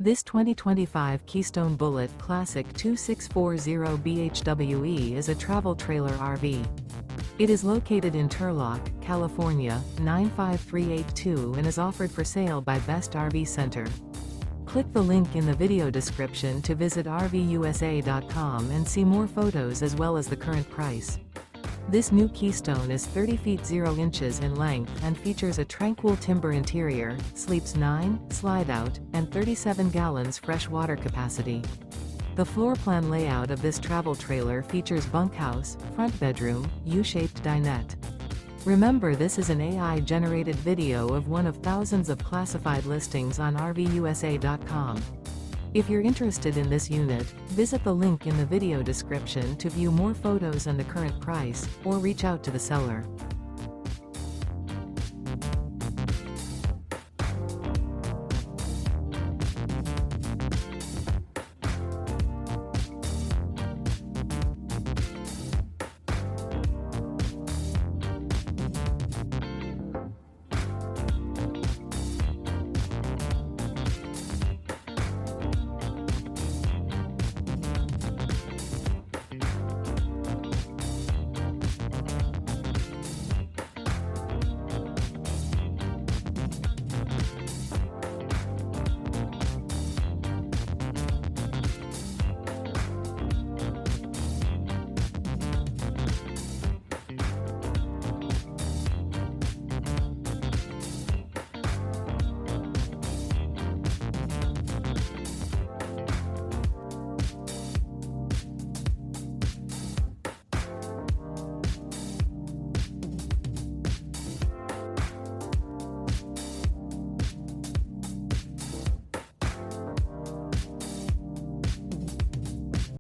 This 2025 Keystone Bullet Classic 2640 BHWE is a travel trailer RV. It is located in Turlock, California, 95382 and is offered for sale by Best RV Center. Click the link in the video description to visit RVUSA.com and see more photos as well as the current price. This new Keystone is 30 feet 0 inches in length and features a Tranquil Timber interior, sleeps 9, Slideout, and 37 gallons fresh water capacity. The floor plan layout of this travel trailer features bunkhouse, front bedroom, U-shaped dinette. Remember, this is an AI-generated video of one of thousands of classified listings on RVUSA.com. If you're interested in this unit, visit the link in the video description to view more photos and the current price, or reach out to the seller.